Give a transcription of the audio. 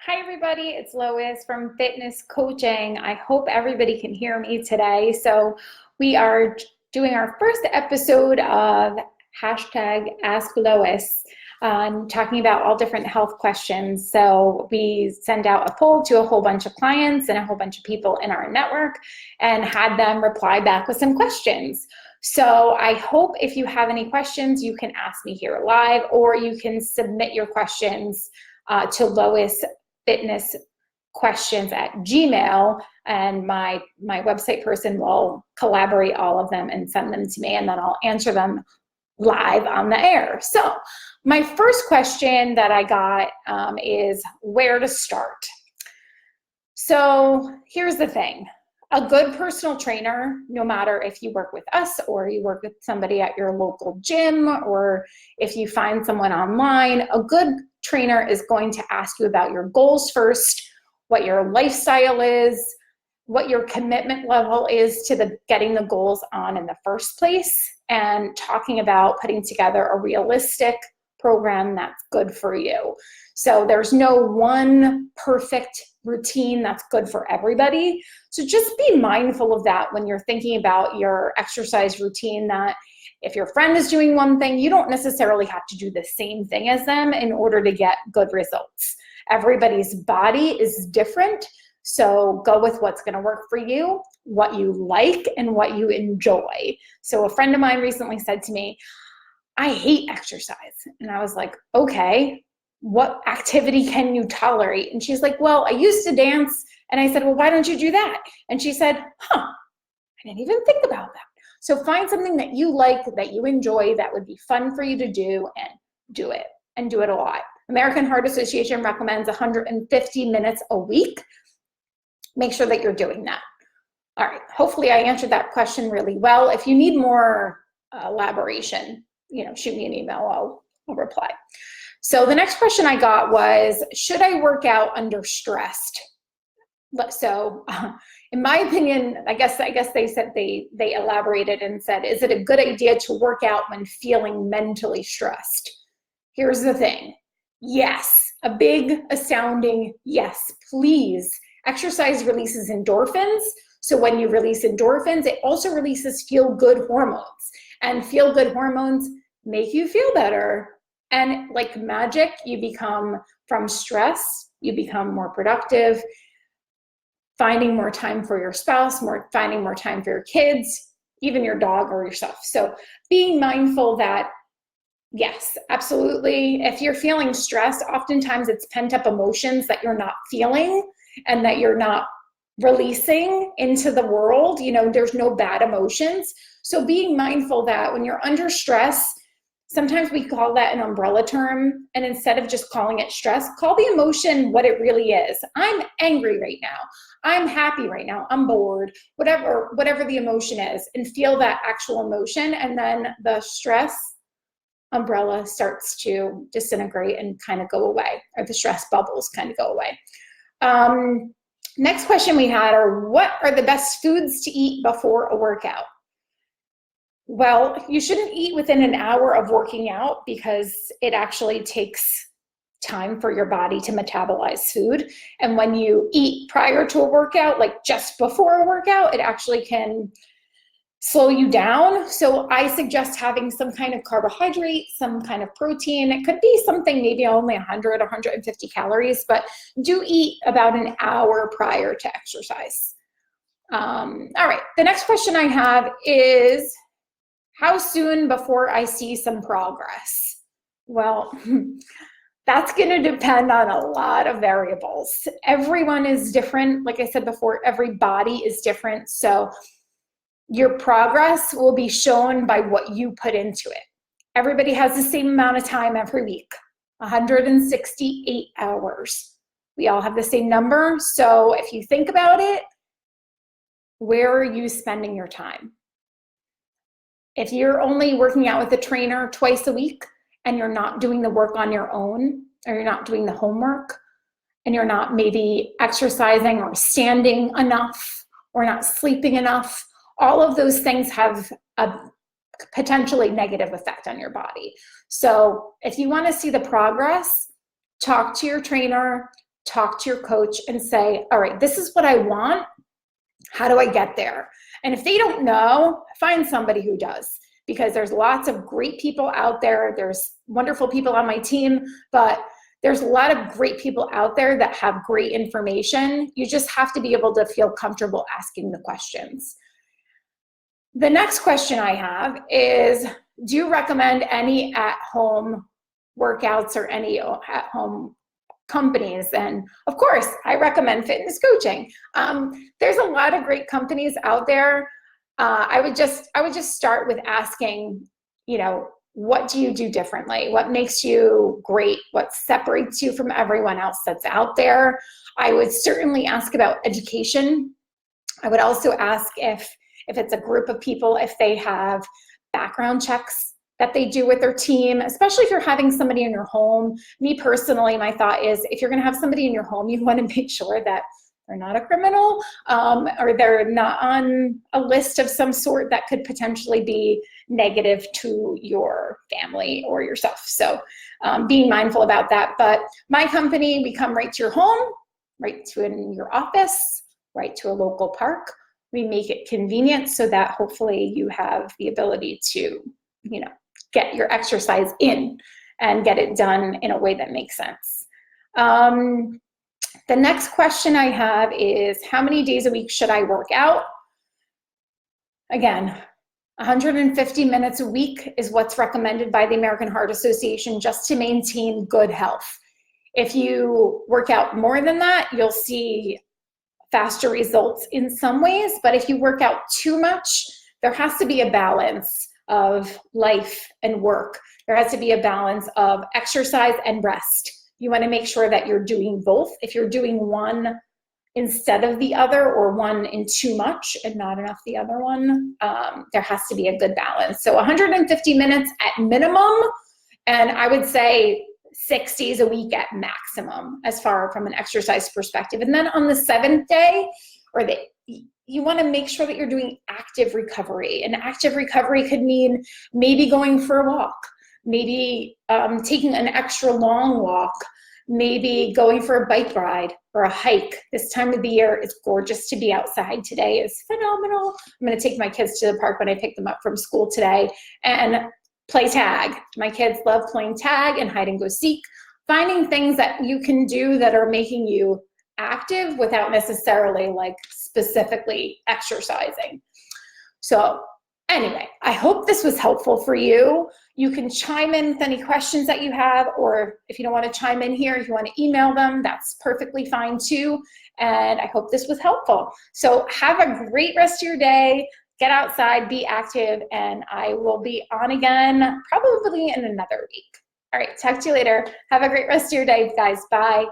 Hi everybody, it's Lois from Fitness Coaching. I hope everybody can hear me today. So we are doing our first episode of hashtag Ask Lois, talking about all different health questions. So we send out a poll to a whole bunch of clients and a whole bunch of people in our network and had them reply back with some questions. So I hope if you have any questions, you can ask me here live, or you can submit your questions to Lois Fitness Questions at Gmail, and my website person will collaborate all of them and send them to me, and then I'll answer them live on the air. So my first question that I got is where to start. So here's the thing. A good personal trainer, no matter if you work with us or you work with somebody at your local gym, or if you find someone online, a good trainer is going to ask you about your goals first, what your lifestyle is, what your commitment level is to getting the goals on in the first place, and talking about putting together a realistic program that's good for you. So there's no one perfect routine that's good for everybody. So just be mindful of that when you're thinking about your exercise routine, that if your friend is doing one thing, you don't necessarily have to do the same thing as them in order to get good results. Everybody's body is different. So go with what's going to work for you, what you like, and what you enjoy. So a friend of mine recently said to me, I hate exercise. And I was like, okay, what activity can you tolerate? And she's like, well, I used to dance. And I said, well, why don't you do that? And she said, I didn't even think about that. So find something that you like, that you enjoy, that would be fun for you to do, and do it, and do it a lot. American Heart Association recommends 150 minutes a week. Make sure that you're doing that. All right, hopefully I answered that question really well. If you need more elaboration, shoot me an email, I'll reply. So the next question I got was, should I work out under stress? So in my opinion, I guess they said they elaborated and said, is it a good idea to work out when feeling mentally stressed? Here's the thing. Yes, a big, astounding yes, please. Exercise releases endorphins. So when you release endorphins, it also releases feel-good hormones. And feel-good hormones make you feel better. And like magic, you become, from stress, you become more productive, finding more time for your spouse, finding more time for your kids, even your dog or yourself. So being mindful that, yes, absolutely. If you're feeling stressed, oftentimes it's pent up emotions that you're not feeling and that you're not releasing into the world. There's no bad emotions. So being mindful that when you're under stress, sometimes we call that an umbrella term, and instead of just calling it stress, call the emotion what it really is. I'm angry right now. I'm happy right now. I'm bored, whatever the emotion is, and feel that actual emotion. And then the stress umbrella starts to disintegrate and kind of go away, or the stress bubbles kind of go away. Next question we had are, what are the best foods to eat before a workout? Well, you shouldn't eat within an hour of working out because it actually takes time for your body to metabolize food. And when you eat prior to a workout, like just before a workout, it actually can slow you down. So I suggest having some kind of carbohydrate, some kind of protein. It could be something maybe only 100, 150 calories, but do eat about an hour prior to exercise. All right, the next question I have is, how soon before I see some progress? Well, that's going to depend on a lot of variables. Everyone is different. Like I said before, every body is different. So your progress will be shown by what you put into it. Everybody has the same amount of time every week, 168 hours. We all have the same number. So if you think about it, where are you spending your time? If you're only working out with a trainer twice a week and you're not doing the work on your own, or you're not doing the homework, and you're not maybe exercising or standing enough or not sleeping enough, all of those things have a potentially negative effect on your body. So if you want to see the progress, talk to your trainer, talk to your coach and say, all right, this is what I want. How do I get there? And if they don't know, find somebody who does, because there's lots of great people out there. There's wonderful people on my team, but there's a lot of great people out there that have great information. You just have to be able to feel comfortable asking the questions. The next question I have is, do you recommend any at-home workouts or any at-home companies? And of course, I recommend fitness coaching. There's a lot of great companies out there. I would just start with asking, what do you do differently? What makes you great? What separates you from everyone else that's out there? I would certainly ask about education. I would also ask if it's a group of people, if they have background checks that they do with their team, especially if you're having somebody in your home. Me personally, my thought is, if you're going to have somebody in your home, you want to make sure that they're not a criminal, or they're not on a list of some sort that could potentially be negative to your family or yourself. So being mindful about that. But my company, we come right to your home, right to in your office, right to a local park. We make it convenient so that hopefully you have the ability to, get your exercise in and get it done in a way that makes sense. The next question I have is, how many days a week should I work out? Again, 150 minutes a week is what's recommended by the American Heart Association just to maintain good health. If you work out more than that, you'll see faster results in some ways, but if you work out too much, there has to be a balance of life and work. There has to be a balance of exercise and rest. You want to make sure that you're doing both. If you're doing one instead of the other, or one in too much and not enough the other one, there has to be a good balance. So 150 minutes at minimum, and I would say 6 days a week at maximum, as far from an exercise perspective. And then on the 7th day, you want to make sure that you're doing active recovery. And active recovery could mean maybe going for a walk, maybe taking an extra long walk, maybe going for a bike ride or a hike. This time of the year, it's gorgeous to be outside. Today is phenomenal. I'm going to take my kids to the park when I pick them up from school today and play tag. My kids love playing tag and hide and go seek, finding things that you can do that are making you active without necessarily specifically exercising. So anyway, I hope this was helpful for you. You can chime in with any questions that you have, or if you don't want to chime in here, if you want to email them, that's perfectly fine too. And I hope this was helpful. So have a great rest of your day. Get outside, be active, and I will be on again probably in another week. All right, talk to you later. Have a great rest of your day, guys. Bye.